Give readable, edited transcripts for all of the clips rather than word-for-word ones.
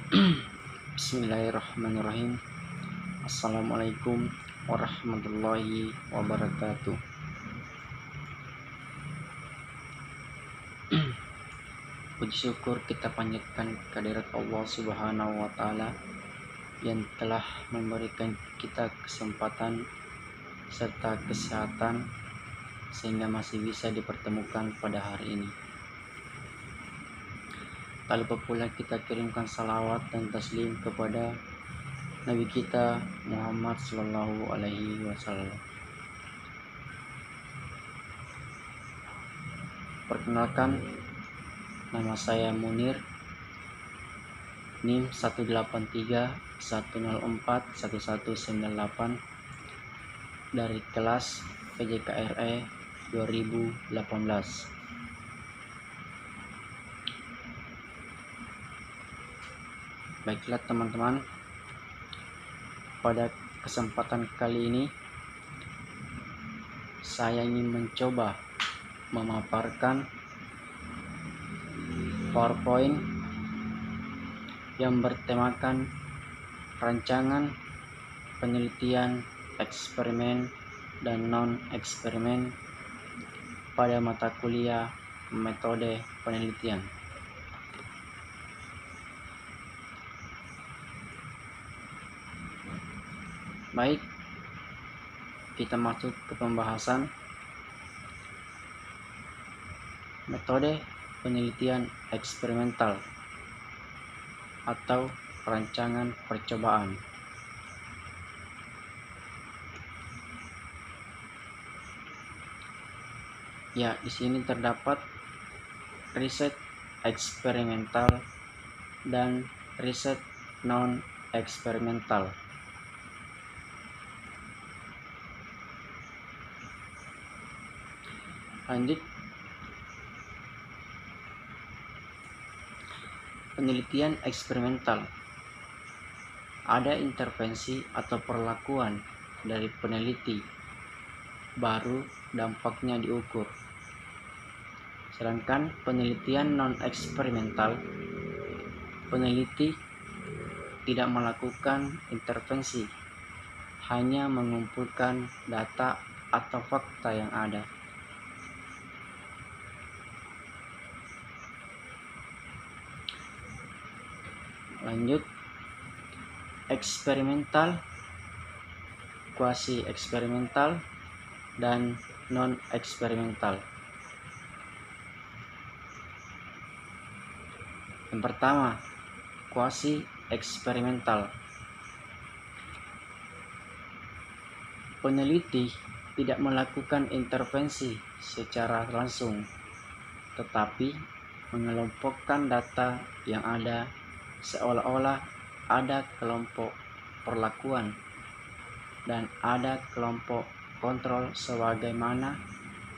Bismillahirrahmanirrahim. Assalamualaikum warahmatullahi wabarakatuh. Puji syukur kita panjatkan kehadirat Allah Subhanahu wa Ta'ala yang telah memberikan kita kesempatan serta kesehatan sehingga masih bisa dipertemukan pada hari ini. Tak lupa pula kita kirimkan salawat dan taslim kepada Nabi kita Muhammad Sallallahu Alaihi Wasallam. Perkenalkan, nama saya Munir, NIM 183104198 dari kelas PJKRE 2018. Baiklah teman-teman, pada kesempatan kali ini saya ingin mencoba memaparkan PowerPoint yang bertemakan rancangan penelitian eksperimen dan non-eksperimen pada mata kuliah metode penelitian. Baik, kita masuk ke pembahasan metode penelitian eksperimental atau rancangan percobaan. Ya, di sini terdapat riset eksperimental dan riset non eksperimental. Lanjut, penelitian eksperimental. Ada intervensi atau perlakuan dari peneliti, baru dampaknya diukur. Sedangkan penelitian non-eksperimental, peneliti tidak melakukan intervensi, hanya mengumpulkan data atau fakta yang ada. Lanjut, eksperimental, kuasi eksperimental, dan non eksperimental. Yang pertama, kuasi eksperimental. Peneliti tidak melakukan intervensi secara langsung, tetapi mengelompokkan data yang ada seolah-olah ada kelompok perlakuan dan ada kelompok kontrol sebagaimana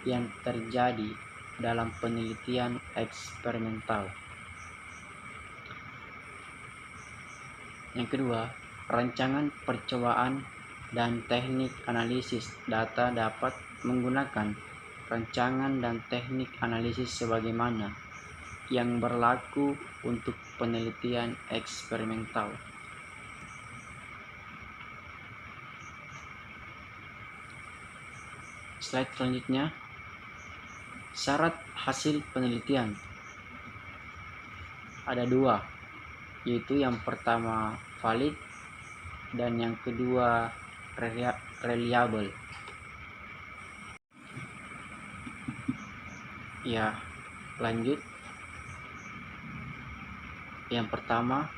yang terjadi dalam penelitian eksperimental. Yang kedua, rancangan percobaan dan teknik analisis data dapat menggunakan rancangan dan teknik analisis sebagaimana yang berlaku untuk penelitian eksperimental. Slide selanjutnya, syarat hasil penelitian. Ada dua, yaitu yang pertama valid dan yang kedua reliable. Ya, lanjut. Yang pertama,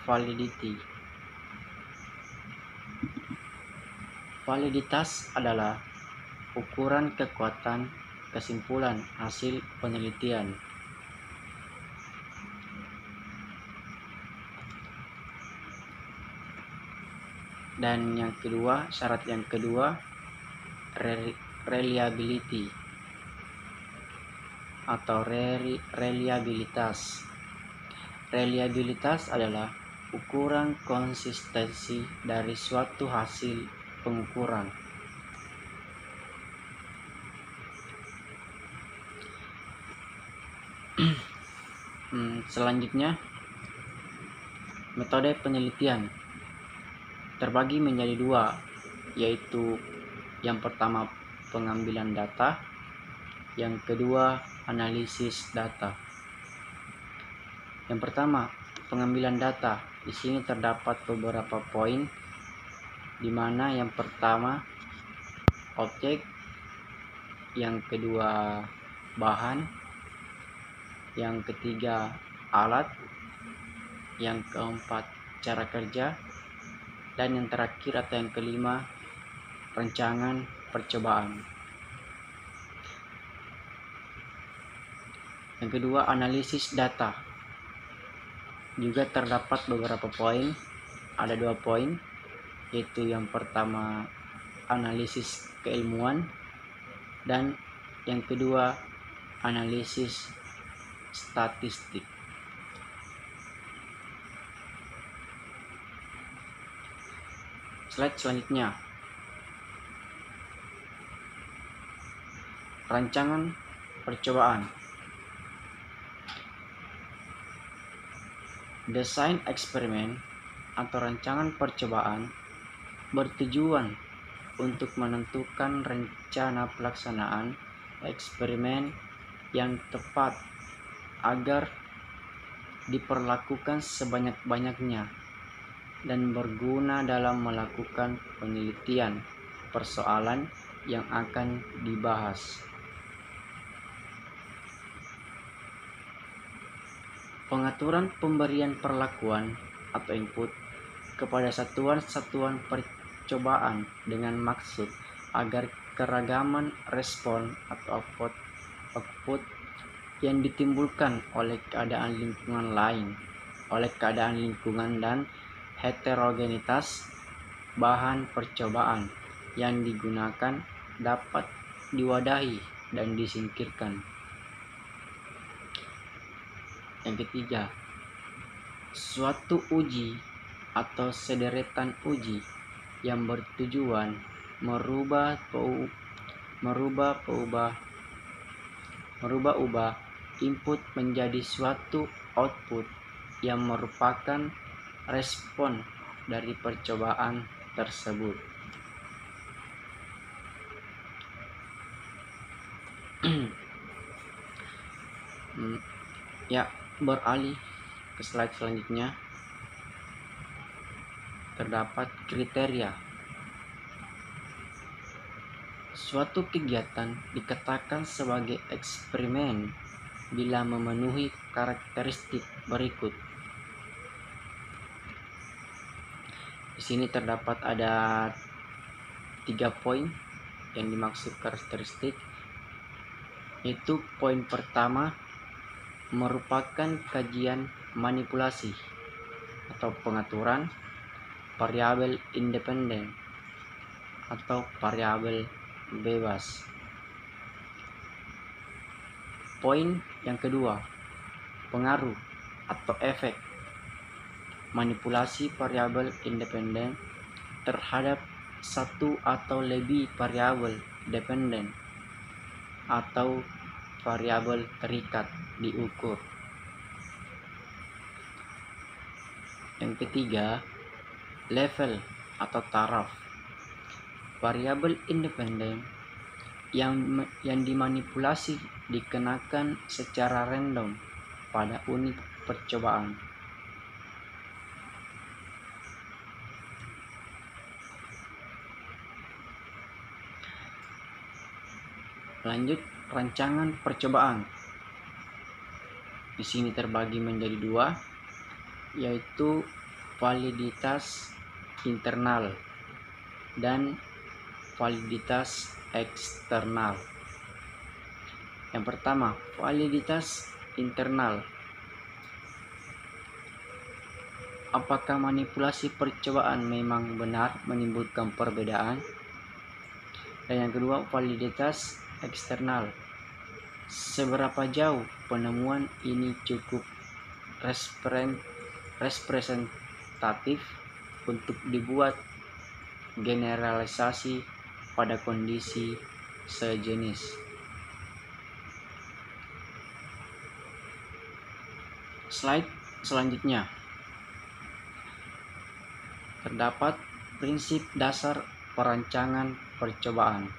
validity. Validitas adalah ukuran kekuatan kesimpulan hasil penelitian. Dan yang kedua, syarat yang kedua, reliability atau reliabilitas. Reliabilitas adalah ukuran konsistensi dari suatu hasil pengukuran. Selanjutnya, Metode penelitian terbagi menjadi dua, yaitu yang pertama pengambilan data, yang kedua analisis data. Yang pertama, pengambilan data. Di sini terdapat beberapa poin, di mana yang pertama objek, yang kedua bahan, yang ketiga alat, yang keempat cara kerja, dan yang terakhir atau yang kelima rancangan percobaan. Yang kedua, analisis data. Juga terdapat beberapa poin, ada 2 poin, yaitu yang pertama analisis keilmuan dan yang kedua analisis statistik. Slide selanjutnya, rancangan percobaan. Desain eksperimen atau rancangan percobaan bertujuan untuk menentukan rencana pelaksanaan eksperimen yang tepat agar diperlakukan sebanyak-banyaknya dan berguna dalam melakukan penelitian persoalan yang akan dibahas. Pengaturan pemberian perlakuan atau input kepada satuan-satuan percobaan dengan maksud agar keragaman respon atau output yang ditimbulkan oleh keadaan lingkungan dan heterogenitas bahan percobaan yang digunakan dapat diwadahi dan disingkirkan. Yang ketiga, suatu uji atau sederetan uji yang bertujuan merubah input menjadi suatu output yang merupakan respon dari percobaan tersebut. Beralih ke slide selanjutnya, terdapat kriteria. Suatu kegiatan dikatakan sebagai eksperimen bila memenuhi karakteristik berikut. Di sini terdapat ada 3 poin yang dimaksud karakteristik, yaitu poin pertama merupakan kajian manipulasi atau pengaturan variabel independen atau variabel bebas. Poin yang kedua, pengaruh atau efek manipulasi variabel independen terhadap satu atau lebih variabel dependen atau variabel terikat diukur. Yang ketiga, level atau taraf variabel independen yang dimanipulasi dikenakan secara random pada unit percobaan. Lanjut, rancangan percobaan. Di sini terbagi menjadi 2, yaitu validitas internal dan validitas eksternal. Yang pertama, validitas internal. Apakah manipulasi percobaan memang benar menimbulkan perbedaan? Dan yang kedua, validitas eksternal. Seberapa jauh penemuan ini cukup representatif untuk dibuat generalisasi pada kondisi sejenis. Slide selanjutnya, terdapat prinsip dasar perancangan percobaan.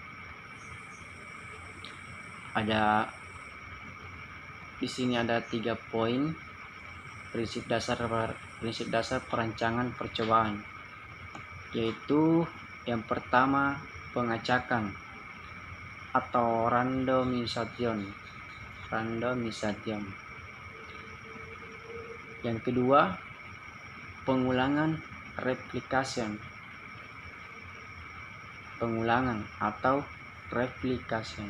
Di sini ada 3 poin prinsip dasar perancangan percobaan, yaitu yang pertama pengacakan atau randomization. Yang kedua pengulangan atau replikasi.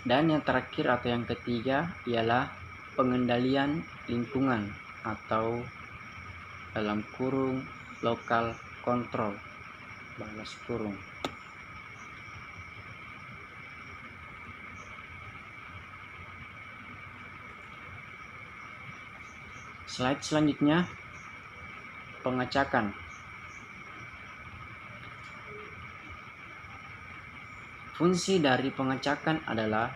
Dan yang terakhir atau yang ketiga ialah pengendalian lingkungan atau dalam kurung lokal control balas kurung. Slide selanjutnya, pengacakan. Fungsi dari pengacakan adalah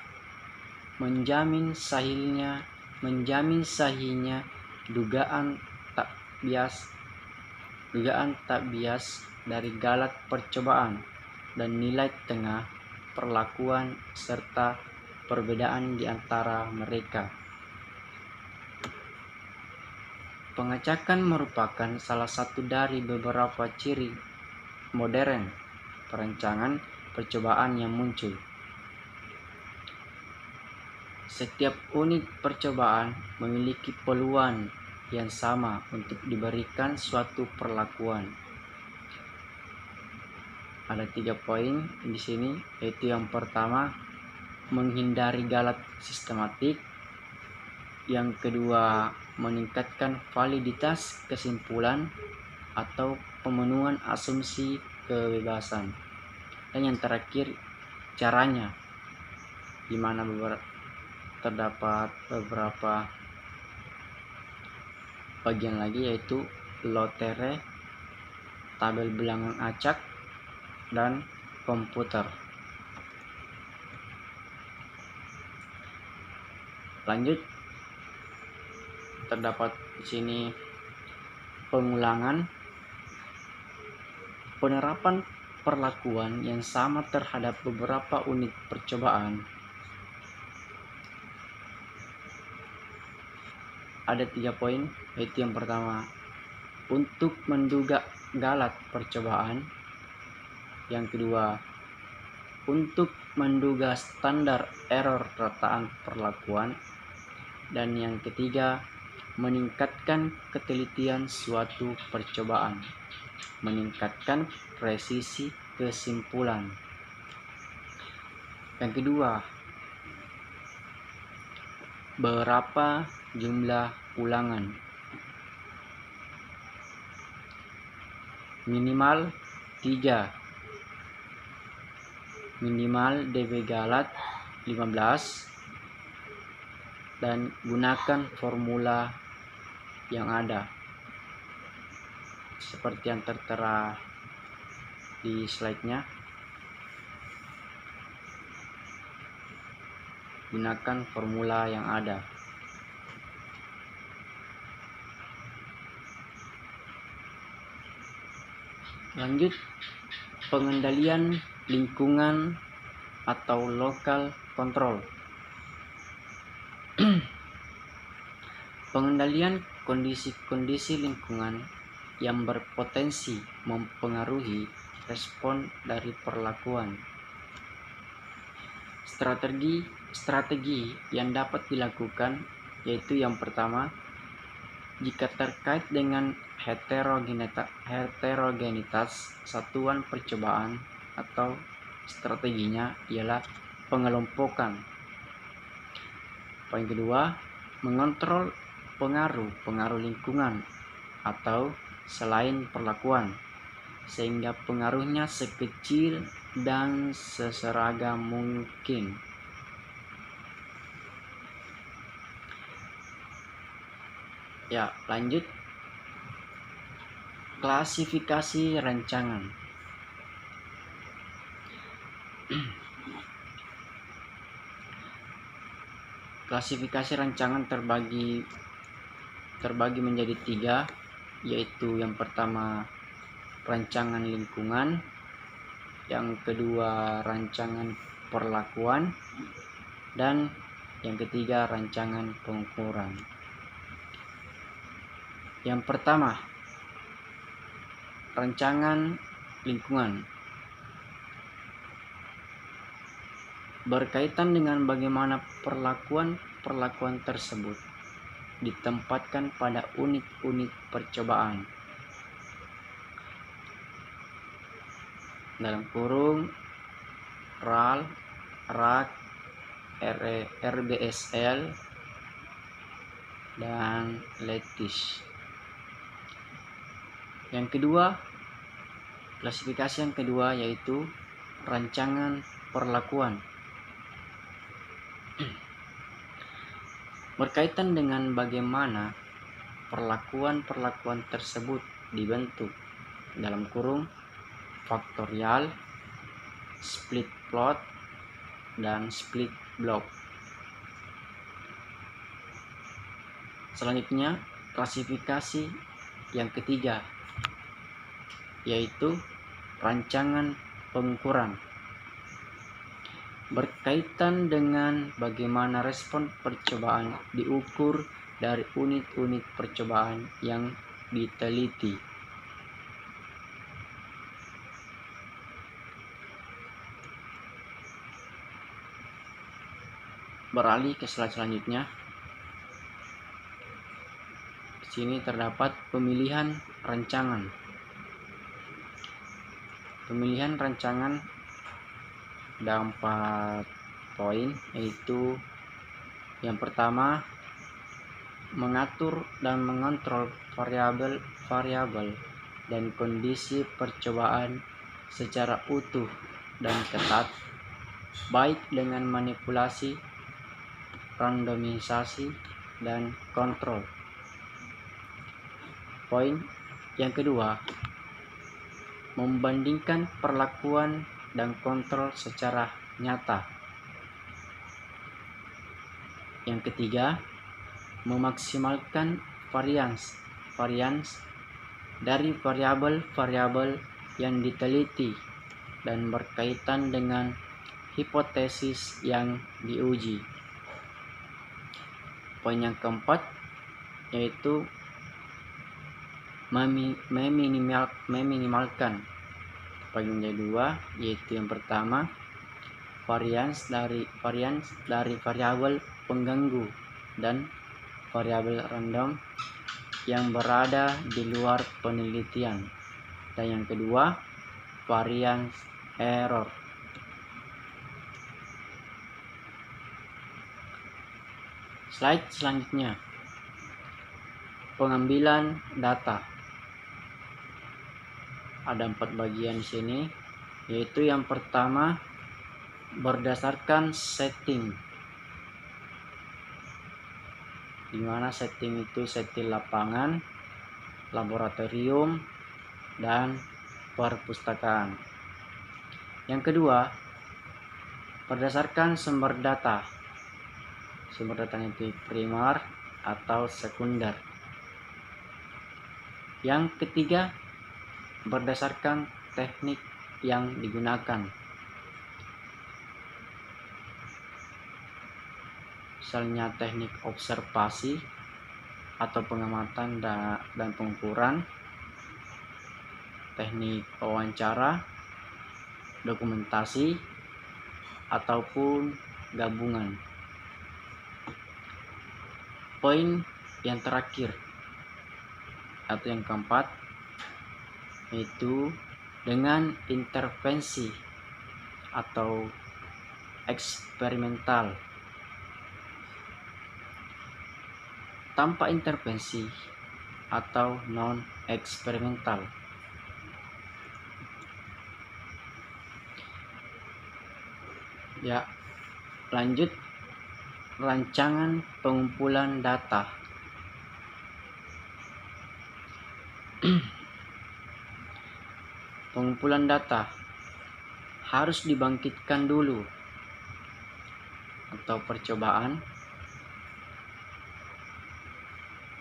menjamin sahihnya dugaan tak bias dari galat percobaan dan nilai tengah perlakuan serta perbedaan di antara mereka. Pengacakan merupakan salah satu dari beberapa ciri modern perancangan percobaan yang muncul. Setiap unit percobaan memiliki peluang yang sama untuk diberikan suatu perlakuan. Ada 3 poin di sini, yaitu yang pertama menghindari galat sistematik, yang kedua meningkatkan validitas kesimpulan atau pemenuhan asumsi kebebasan, dan yang terakhir caranya, di mana terdapat beberapa bagian lagi, yaitu lotere, tabel bilangan acak, dan komputer. Lanjut, terdapat di sini pengulangan, penerapan perlakuan yang sama terhadap beberapa unit percobaan. Ada 3 poin, yaitu yang pertama untuk menduga galat percobaan, yang kedua untuk menduga standar error rataan perlakuan, dan yang ketiga meningkatkan ketelitian suatu percobaan, meningkatkan presisi kesimpulan. Yang kedua, berapa jumlah ulangan? Minimal 3, minimal DB galat 15, dan gunakan formula yang ada seperti yang tertera di slide-nya. Gunakan formula yang ada. Lanjut, pengendalian lingkungan atau local control. Pengendalian kondisi-kondisi lingkungan yang berpotensi mempengaruhi respon dari perlakuan. Strategi yang dapat dilakukan yaitu yang pertama, jika terkait dengan heterogenitas satuan percobaan atau strateginya ialah pengelompokan. Poin kedua, mengontrol pengaruh lingkungan atau selain perlakuan sehingga pengaruhnya sekecil dan seseragam mungkin. Ya, lanjut. Klasifikasi rancangan. Klasifikasi rancangan terbagi menjadi 3, yaitu yang pertama rancangan lingkungan, yang kedua rancangan perlakuan, dan yang ketiga rancangan pengukuran. Yang pertama, rancangan lingkungan berkaitan dengan bagaimana perlakuan tersebut ditempatkan pada unit-unit percobaan. Dalam kurung RAL, RAK, RBSL, dan LETIS. Yang kedua, klasifikasi yang kedua yaitu rancangan perlakuan. Berkaitan dengan bagaimana perlakuan tersebut dibentuk, dalam kurung faktorial, split plot, dan split block. Selanjutnya, klasifikasi yang ketiga yaitu rancangan pengukuran. Berkaitan dengan bagaimana respon percobaan diukur dari unit-unit percobaan yang diteliti. Beralih ke slide selanjutnya. Di sini terdapat pemilihan rancangan. Pemilihan rancangan ada 4 poin, yaitu yang pertama, mengatur dan mengontrol variabel dan kondisi percobaan secara utuh dan ketat, baik dengan manipulasi, randomisasi, dan kontrol. Poin yang kedua, membandingkan perlakuan dan kontrol secara nyata. Yang ketiga, memaksimalkan varians dari variabel-variabel yang diteliti dan berkaitan dengan hipotesis yang diuji. Poin yang keempat yaitu meminimalkan. Poin yang kedua yaitu yang pertama, varians dari variabel pengganggu dan variabel random yang berada di luar penelitian. Dan yang kedua, varians error. Slide selanjutnya, pengambilan data. Ada 4 bagian di sini, yaitu yang pertama berdasarkan setting, di mana setting itu setting lapangan, laboratorium, dan perpustakaan. Yang kedua, berdasarkan sumber data. Sumber data itu primer atau sekunder. Yang ketiga, berdasarkan teknik yang digunakan. Misalnya teknik observasi atau pengamatan dan pengukuran, teknik wawancara, dokumentasi, ataupun gabungan. Poin yang terakhir atau yang keempat yaitu dengan intervensi atau eksperimental. Tanpa intervensi atau non eksperimental. Ya, lanjut rancangan pengumpulan data. Pengumpulan data harus dibangkitkan dulu atau percobaan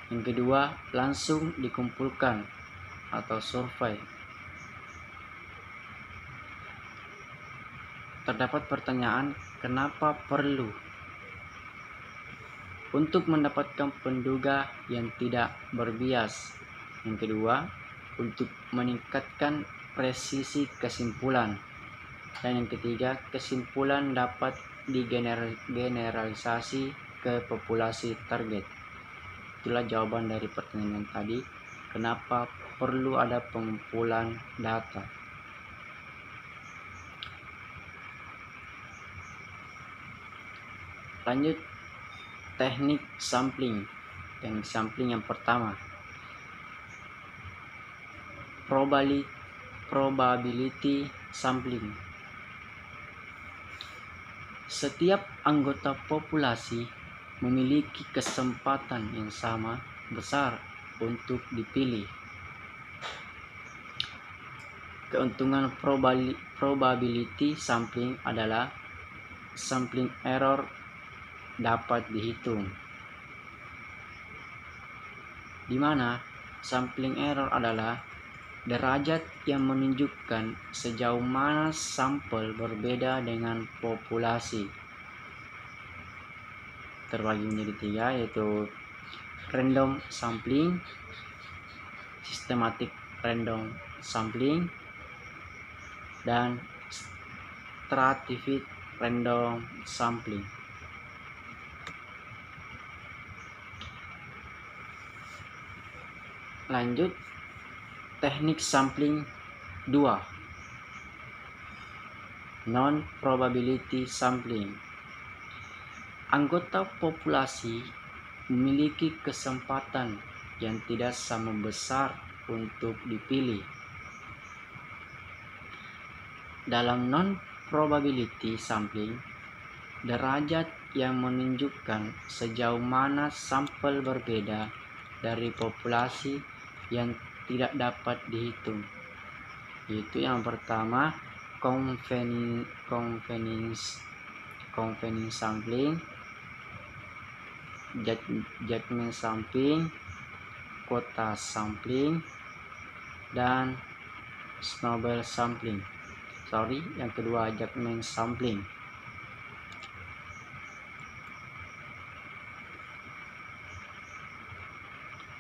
Yang kedua, langsung dikumpulkan atau survei. Terdapat pertanyaan, kenapa perlu? Untuk mendapatkan penduga yang tidak berbias. Yang kedua, untuk meningkatkan presisi kesimpulan. Dan yang ketiga, kesimpulan dapat digeneralisasi ke populasi target. Itulah jawaban dari pertanyaan tadi, kenapa perlu ada pengumpulan data. Lanjut, teknik sampling. Teknik sampling yang pertama, probability sampling. Setiap anggota populasi memiliki kesempatan yang sama besar untuk dipilih. Keuntungan probability sampling adalah sampling error dapat dihitung, di mana sampling error adalah derajat yang menunjukkan sejauh mana sampel berbeda dengan populasi. Terbagi menjadi tiga, yaitu random sampling, systematic random sampling, dan stratified random sampling. Lanjut, teknik sampling 2, non-probability sampling. Anggota populasi memiliki kesempatan yang tidak sama besar untuk dipilih. Dalam non-probability sampling, derajat yang menunjukkan sejauh mana sampel berbeda dari populasi yang tidak dapat dihitung. Itu yang pertama, convenience sampling, judgment sampling, quota sampling, dan snowball sampling. Yang kedua, judgment sampling.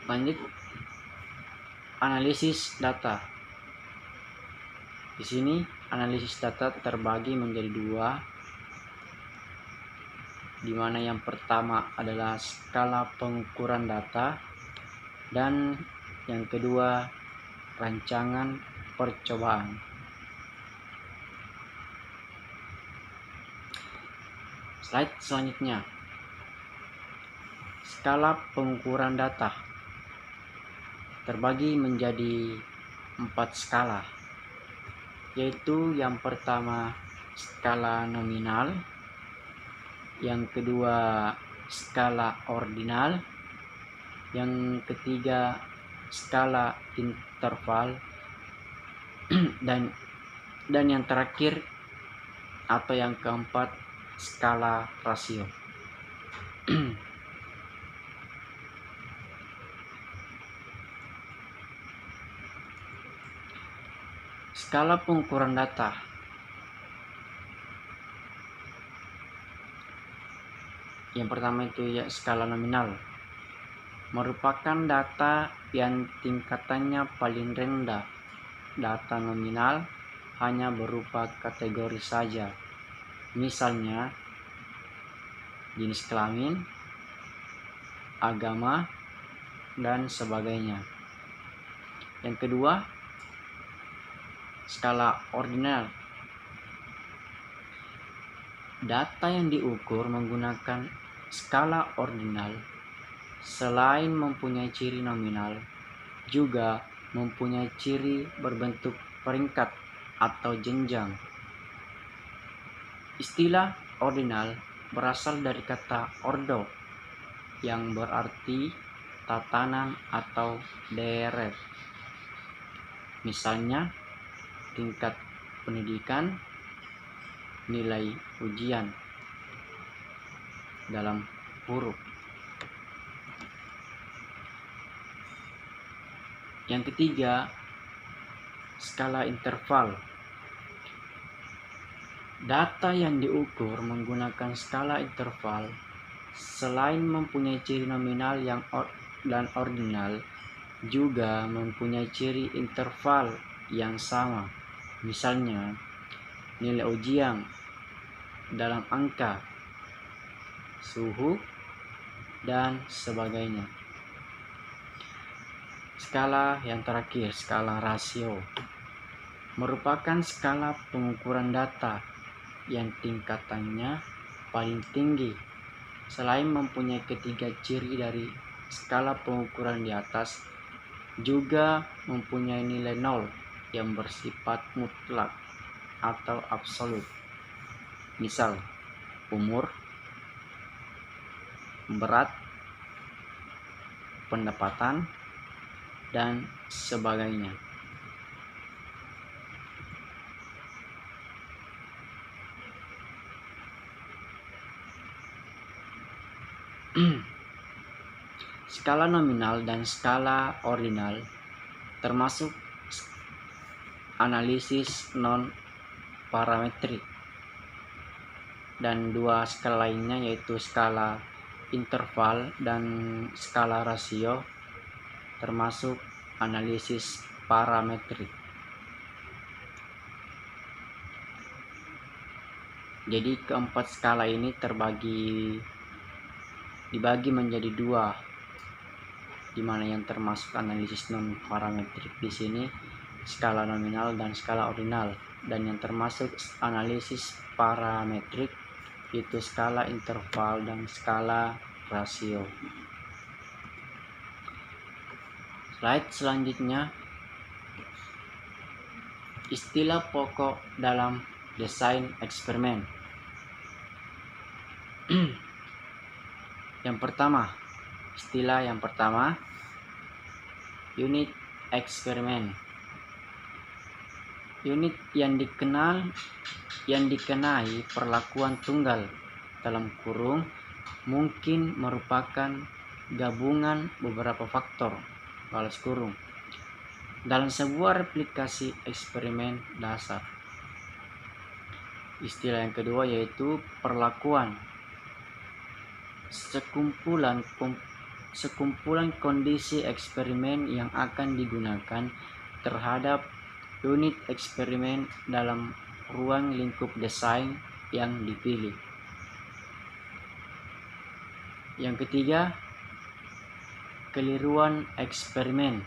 Lanjut, analisis data. Di sini analisis data terbagi menjadi dua, di mana yang pertama adalah skala pengukuran data dan yang kedua rancangan percobaan. Slide selanjutnya, skala pengukuran data terbagi menjadi 4 skala, yaitu yang pertama skala nominal, yang kedua skala ordinal, yang ketiga skala interval, dan yang terakhir atau yang keempat skala rasio. Skala pengukuran data. Yang pertama itu ya skala nominal, merupakan data yang tingkatannya paling rendah. Data nominal hanya berupa kategori saja, misalnya jenis kelamin, agama, dan sebagainya. Yang kedua, skala ordinal. Data yang diukur menggunakan skala ordinal selain mempunyai ciri nominal, juga mempunyai ciri berbentuk peringkat atau jenjang. Istilah ordinal berasal dari kata ordo yang berarti tatanan atau deret. Misalnya tingkat pendidikan, nilai ujian dalam huruf. Yang ketiga, skala interval. Data yang diukur menggunakan skala interval selain mempunyai ciri nominal dan ordinal, juga mempunyai ciri interval yang sama. Misalnya, nilai ujian dalam angka, suhu, dan sebagainya. Skala yang terakhir, skala rasio, merupakan skala pengukuran data yang tingkatannya paling tinggi. Selain mempunyai ketiga ciri dari skala pengukuran di atas, juga mempunyai nilai nol yang bersifat mutlak atau absolut. Misal, umur, berat, pendapatan, dan sebagainya. Skala nominal dan skala ordinal termasuk analisis non-parametrik, dan dua skala lainnya yaitu skala interval dan skala rasio termasuk analisis parametrik. Jadi keempat skala ini dibagi menjadi dua, di mana yang termasuk analisis non parametrik di sini skala nominal dan skala ordinal, dan yang termasuk analisis parametrik itu skala interval dan skala rasio. Slide selanjutnya, istilah pokok dalam desain eksperimen. Istilah yang pertama, unit eksperimen. Unit yang dikenai perlakuan tunggal dalam kurung mungkin merupakan gabungan beberapa faktor balas kurung dalam sebuah replikasi eksperimen dasar. Istilah yang kedua yaitu perlakuan. Sekumpulan kondisi eksperimen yang akan digunakan terhadap unit eksperimen dalam ruang lingkup desain yang dipilih. Yang ketiga, keliruan eksperimen,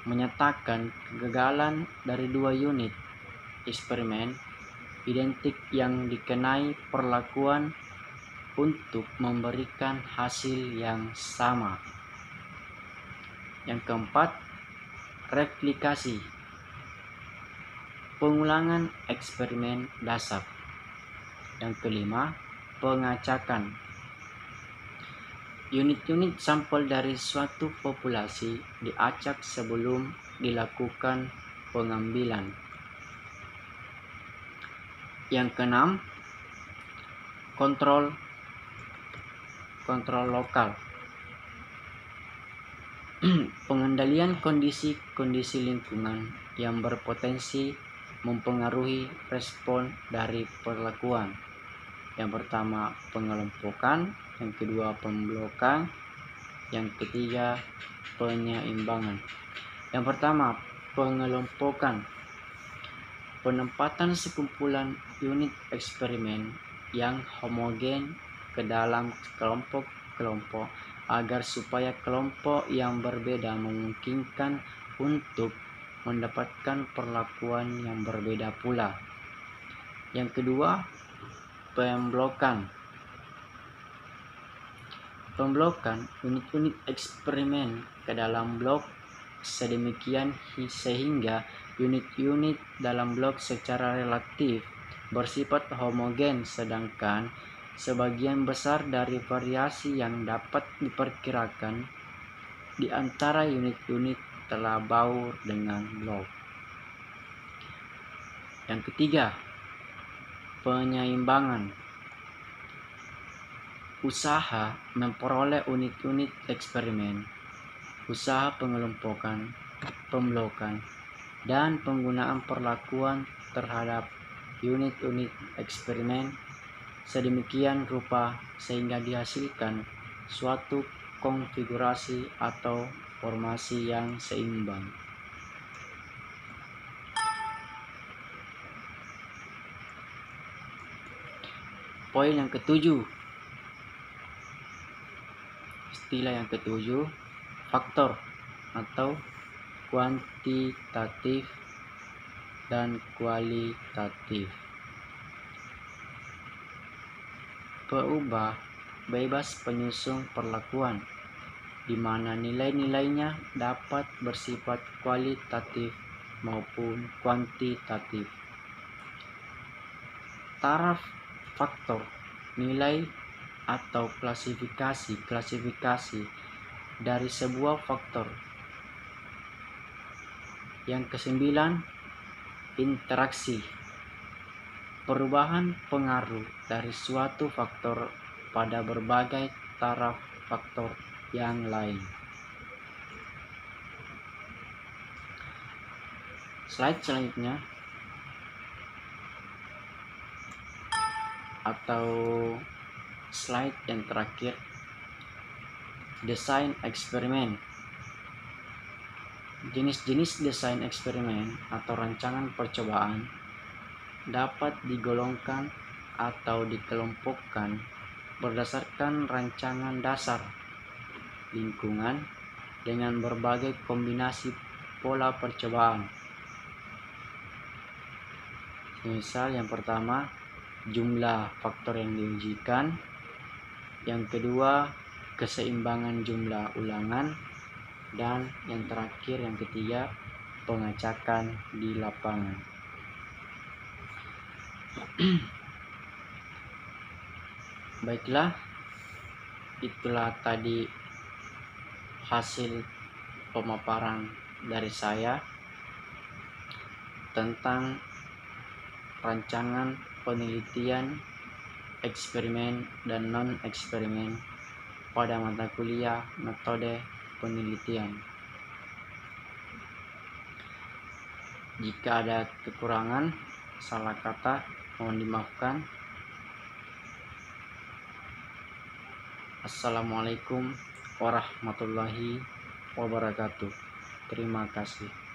menyatakan kegagalan dari dua unit eksperimen identik yang dikenai perlakuan untuk memberikan hasil yang sama. Yang keempat, replikasi, pengulangan eksperimen dasar. Yang kelima, pengacakan. Unit-unit sampel dari suatu populasi diacak sebelum dilakukan pengambilan. Yang keenam, kontrol lokal. Pengendalian kondisi-kondisi lingkungan yang berpotensi mempengaruhi respon dari perlakuan. Yang pertama, pengelompokan. Yang kedua, pemblokan. Yang ketiga, penyeimbangan. Yang pertama, pengelompokan. Penempatan sekumpulan unit eksperimen yang homogen ke dalam kelompok-kelompok agar supaya kelompok yang berbeda memungkinkan untuk mendapatkan perlakuan yang berbeda pula. Yang kedua, pemblokan. Pemblokan unit-unit eksperimen ke dalam blok sedemikian sehingga unit-unit dalam blok secara relatif bersifat homogen, sedangkan sebagian besar dari variasi yang dapat diperkirakan di antara unit-unit telah baur dengan blok. Yang ketiga, penyeimbangan. Usaha memperoleh unit-unit eksperimen usaha pengelompokan, pemblokan, dan penggunaan perlakuan terhadap unit-unit eksperimen sedemikian rupa sehingga dihasilkan suatu konfigurasi atau formasi yang seimbang. Poin yang ketujuh, istilah yang ketujuh, faktor atau kuantitatif dan kualitatif. Peubah bebas penyusun perlakuan, di mana nilai-nilainya dapat bersifat kualitatif maupun kuantitatif. Taraf faktor, nilai atau klasifikasi dari sebuah faktor. Yang kesembilan, interaksi, perubahan pengaruh dari suatu faktor pada berbagai taraf faktor yang lain. Slide selanjutnya atau slide yang terakhir, desain eksperimen. Jenis-jenis desain eksperimen atau rancangan percobaan dapat digolongkan atau dikelompokkan berdasarkan rancangan dasar, lingkungan, dengan berbagai kombinasi pola percobaan. Misal yang pertama, jumlah faktor yang diujikan. Yang kedua, keseimbangan jumlah ulangan. Dan yang terakhir, yang ketiga, pengacakan di lapangan. Baiklah, itulah tadi hasil pemaparan dari saya tentang rancangan penelitian, eksperimen dan non-eksperimen pada mata kuliah metode penelitian. Jika ada kekurangan, salah kata, mohon dimaafkan. Assalamualaikum warahmatullahi wabarakatuh. Terima kasih.